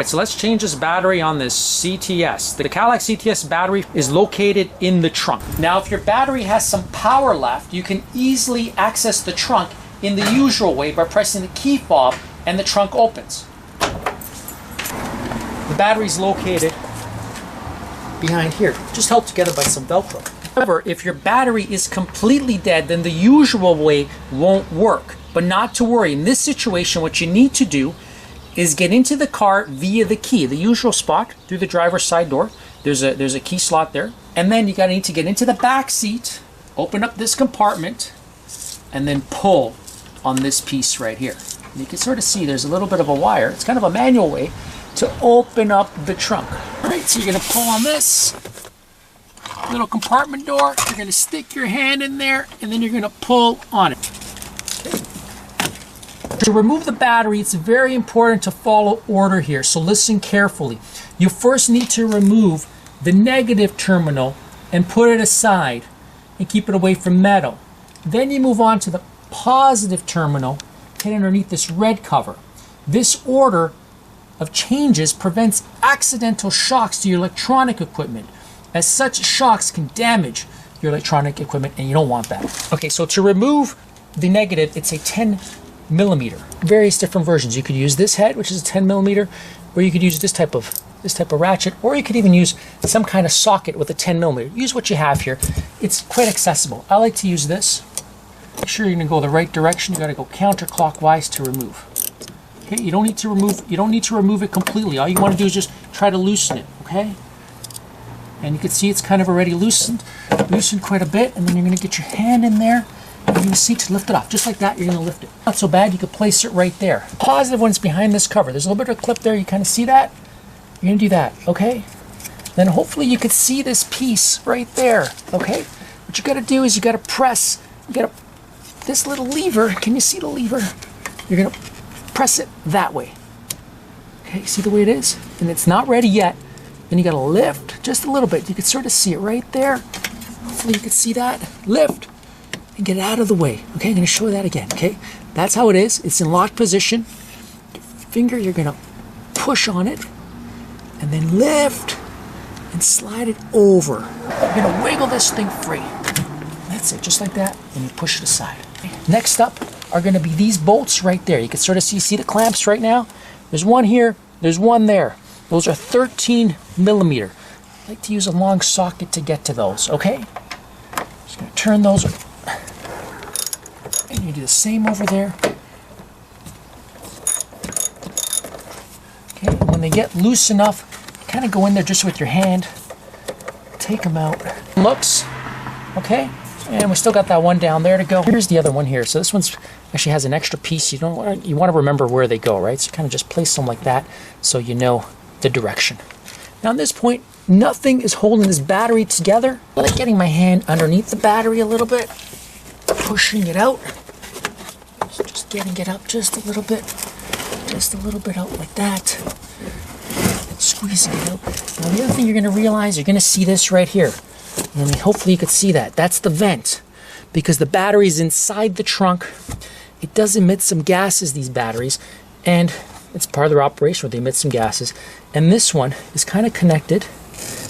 Alright, so let's change this battery on this CTS. The Cadillac CTS battery is located in the trunk. Now, if your battery has some power left, you can easily access the trunk in the usual way by pressing the key fob and the trunk opens. The battery is located behind here, just held together by some Velcro. However, if your battery is completely dead, then the usual way won't work. But not to worry, in this situation, what you need to do is get into the car via the key, the usual spot, through the driver's side door. There's a key slot there. And then you need to get into the back seat, open up this compartment, and then pull on this piece right here. And you can sort of see there's a little bit of a wire. It's kind of a manual way to open up the trunk. All right, so you're going to pull on this little compartment door. You're going to stick your hand in there, and then you're going to pull on it. To remove the battery, it's very important to follow order here, so listen carefully. You first need to remove the negative terminal and put it aside and keep it away from metal. Then you move on to the positive terminal, hit underneath this red cover. This order of changes prevents accidental shocks to your electronic equipment, as such shocks can damage your electronic equipment, and you don't want that. Okay, so to remove the negative, it's a 10mm. Various different versions. You could use this head, which is a 10mm, or you could use this type of ratchet, or you could even use some kind of socket with a 10mm. Use what you have here. It's quite accessible. I like to use this. Make sure you're going to go the right direction. You got to go counterclockwise to remove. Okay, you don't need to remove it completely. All you want to do is just try to loosen it, okay? And you can see it's kind of already loosened quite a bit, and then you're going to get your hand in there. You're going to see to lift it off. Just like that, you're going to lift it. Not so bad, you could place it right there. Positive when it's behind this cover. There's a little bit of a clip there, you kind of see that? You're going to do that, okay? Then hopefully you could see this piece right there, okay? What you got to do is you got to press, this little lever, can you see the lever? You're going to press it that way. Okay, see the way it is? And it's not ready yet. Then you got to lift just a little bit. You can sort of see it right there. Hopefully you can see that. Lift. And get it out of the way. Okay, I'm going to show you that again. Okay, that's how it is. It's in locked position. Your finger, you're going to push on it, and then lift and slide it over. You're going to wiggle this thing free. That's it, just like that, and you push it aside. Next up are going to be these bolts right there. You can sort of see the clamps right now. There's one here. There's one there. Those are 13mm. I like to use a long socket to get to those. Okay, just going to turn those. And you do the same over there. Okay, and when they get loose enough, kind of go in there just with your hand, take them out. Looks, okay, and we still got that one down there to go. Here's the other one here. So this one's actually has an extra piece. You want to remember where they go, right? So kind of just place them like that so you know the direction. Now at this point, nothing is holding this battery together. I like getting my hand underneath the battery a little bit, pushing it out. So just getting it up just a little bit out like that, and squeezing it out. Now the other thing you're going to realize, you're going to see this right here, and hopefully you could see that. That's the vent, because the battery's inside the trunk. It does emit some gases, these batteries, and it's part of their operation where they emit some gases. And this one is kind of connected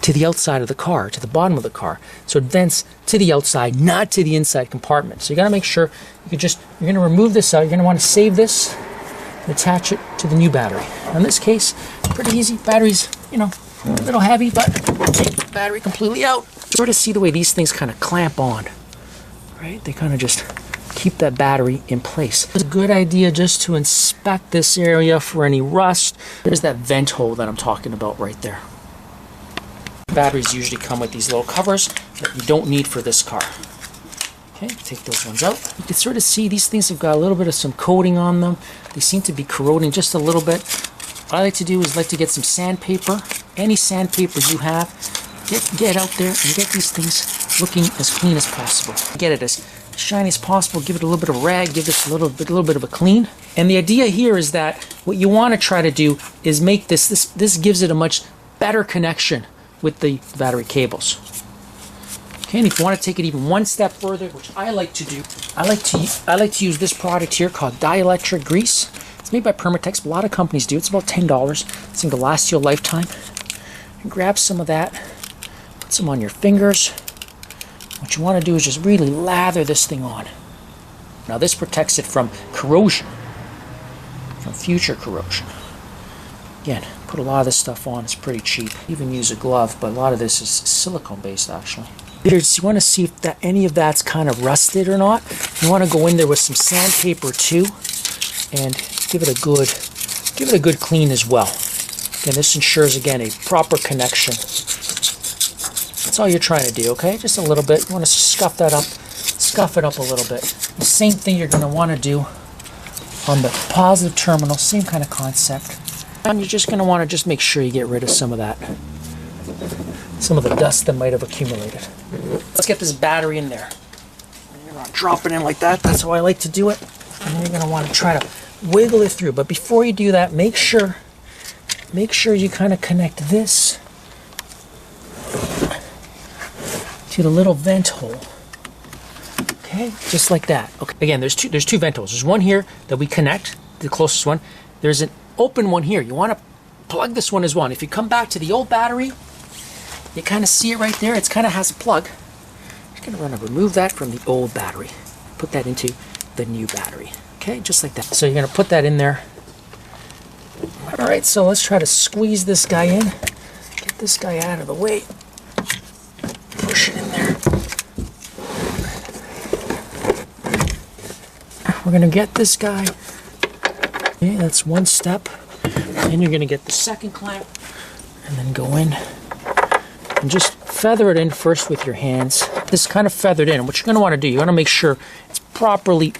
to the outside of the car, to the bottom of the car. So it vents to the outside, not to the inside compartment. So you got to make sure you're going to remove this out. You're going to want to save this and attach it to the new battery. In this case, pretty easy. Battery's, a little heavy, but take the battery completely out. Sort of see the way these things kind of clamp on, right? They kind of just keep that battery in place. It's a good idea just to inspect this area for any rust. There's that vent hole that I'm talking about right there. Batteries usually come with these little covers that you don't need for this car. Okay, take those ones out. You can sort of see these things have got a little bit of some coating on them. They seem to be corroding just a little bit. What I like to do is get some sandpaper. Any sandpaper you have, get out there and get these things looking as clean as possible. Get it as shiny as possible. Give it a little bit of a rag. Give this a little bit of a clean. And the idea here is that what you want to try to do is make this gives it a much better connection with the battery cables. Okay, and if you want to take it even one step further, which I like to do, I like to use this product here called dielectric grease. It's made by Permatex, but a lot of companies do. It's about $10. This thing will last you a lifetime. And grab some of that, put some on your fingers. What you want to do is just really lather this thing on. Now this protects it from corrosion, from future corrosion. Again, put a lot of this stuff on. It's pretty cheap. Even use a glove, but a lot of this is silicone based actually. You want to see if any of that's kind of rusted or not. You want to go in there with some sandpaper too, and give it a good clean as well. Again, this ensures again a proper connection. That's all you're trying to do, okay? Just a little bit. You want to scuff it up a little bit. The same thing you're going to want to do on the positive terminal. Same kind of concept. And you're just going to want to just make sure you get rid of some of that, some of the dust that might have accumulated. Let's get this battery in there. You're going to drop it in like that. That's how I like to do it. And then you're going to want to try to wiggle it through. But before you do that, make sure you kind of connect this to the little vent hole. Okay, just like that. Okay. Again, there's two vent holes. There's one here that we connect, the closest one. There's an open one here. You want to plug this one as well. And if you come back to the old battery, you kind of see it right there. It kind of has a plug. Just going to remove that from the old battery. Put that into the new battery. Okay, just like that. So you're going to put that in there. All right, so let's try to squeeze this guy in. Get this guy out of the way. Push it in there. We're going to get this guy. Okay, that's one step. Then you're going to get the second clamp and then go in and just feather it in first with your hands. This kind of feathered in. And what you're going to want to do, you want to make sure it's properly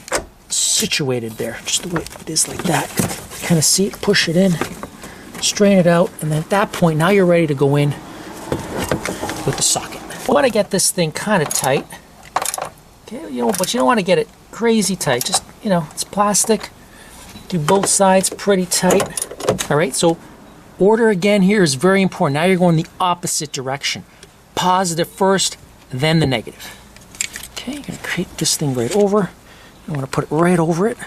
situated there, just the way it is like that. Kind of see it, push it in, strain it out, and then at that point, now you're ready to go in with the socket. You want to get this thing kind of tight, okay? But you don't want to get it crazy tight. Just, it's plastic. Do both sides pretty tight. All right, so order again here is very important. Now you're going the opposite direction. Positive first, then the negative. Okay, you're going to create this thing right over. You want to put it right over it.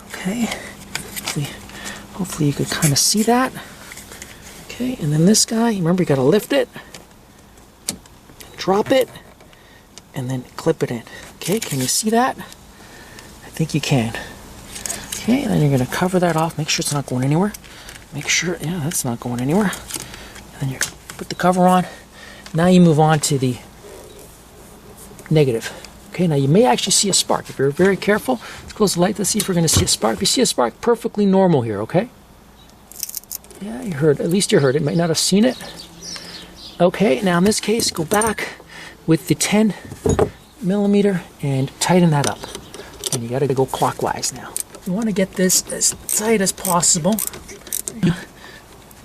Okay. Hopefully you could kind of see that. Okay, and then this guy, remember you got to lift it, drop it, and then clip it in. Okay, can you see that? I think you can. Okay, and then you're going to cover that off. Make sure it's not going anywhere. Make sure, yeah, that's not going anywhere. And then you put the cover on. Now you move on to the negative. Okay, now you may actually see a spark. If you're very careful, let's close the light. Let's see if we're going to see a spark. If you see a spark, perfectly normal here, okay? Yeah, you heard, at least you heard it. Might not have seen it. Okay, now in this case, go back with the 10 millimeter and tighten that up. And you got to go clockwise now. You want to get this as tight as possible. You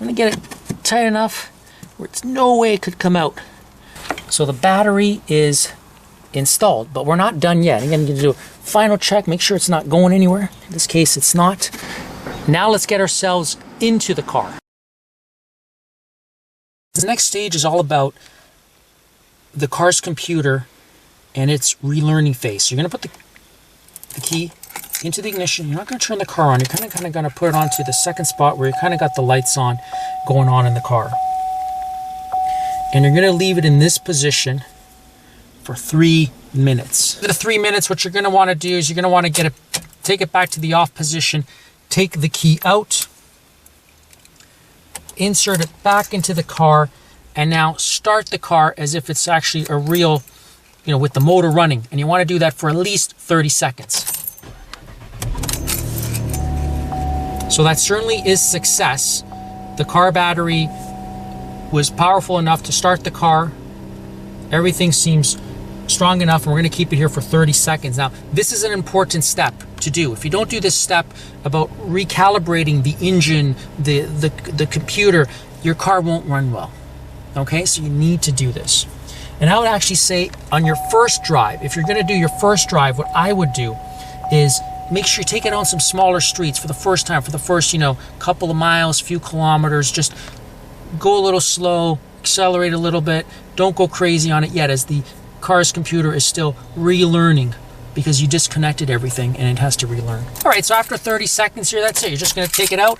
want to get it tight enough where it's no way it could come out. So the battery is installed, but we're not done yet. Again, you're going to do a final check, make sure it's not going anywhere. In this case, it's not. Now let's get ourselves into the car. The next stage is all about the car's computer and its relearning phase. So you're going to put the key into the ignition. You're not going to turn the car on. You're kind of going to put it onto the second spot where you kind of got the lights on going on in the car. And you're going to leave it in this position for 3 minutes. The 3 minutes, what you're going to want to do is you're going to want to take it back to the off position, take the key out, insert it back into the car, and now start the car as if it's actually a real, with the motor running. And you want to do that for at least 30 seconds. So that certainly is success. The car battery was powerful enough to start the car. Everything seems strong enough, and we're going to keep it here for 30 seconds. Now, this is an important step to do. If you don't do this step about recalibrating the engine, the computer, your car won't run well. Okay, so you need to do this. And I would actually say on your first drive, if you're going to do your first drive, what I would do is make sure you take it on some smaller streets for the first time, for the first, couple of miles, few kilometers. Just go a little slow, accelerate a little bit. Don't go crazy on it yet, as the car's computer is still relearning because you disconnected everything and it has to relearn. All right, so after 30 seconds here, that's it. You're just gonna take it out,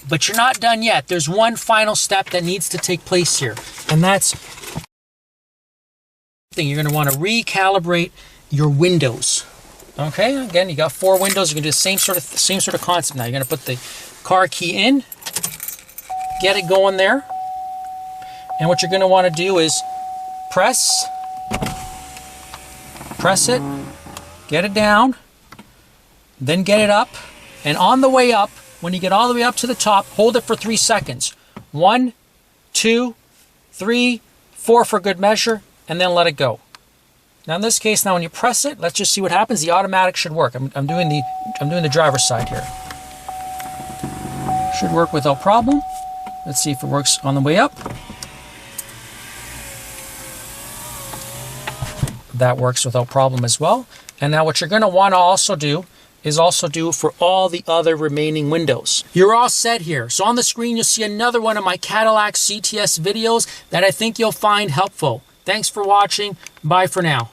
but you're not done yet. There's one final step that needs to take place here, and that's you're gonna wanna recalibrate your windows. Okay, again, you got 4 windows. You're gonna do the same sort of concept now. You're gonna put the car key in, get it going there, and what you're gonna wanna do is press it, get it down, then get it up, and on the way up, when you get all the way up to the top, hold it for 3 seconds. 1, 2, 3, 4 for good measure, and then let it go. Now in this case, now when you press it, let's just see what happens. The automatic should work. I'm doing the driver's side here. Should work without problem. Let's see if it works on the way up. That works without problem as well. And now what you're going to want to also do is also do for all the other remaining windows. You're all set here. So on the screen, you'll see another one of my Cadillac CTS videos that I think you'll find helpful. Thanks for watching. Bye for now.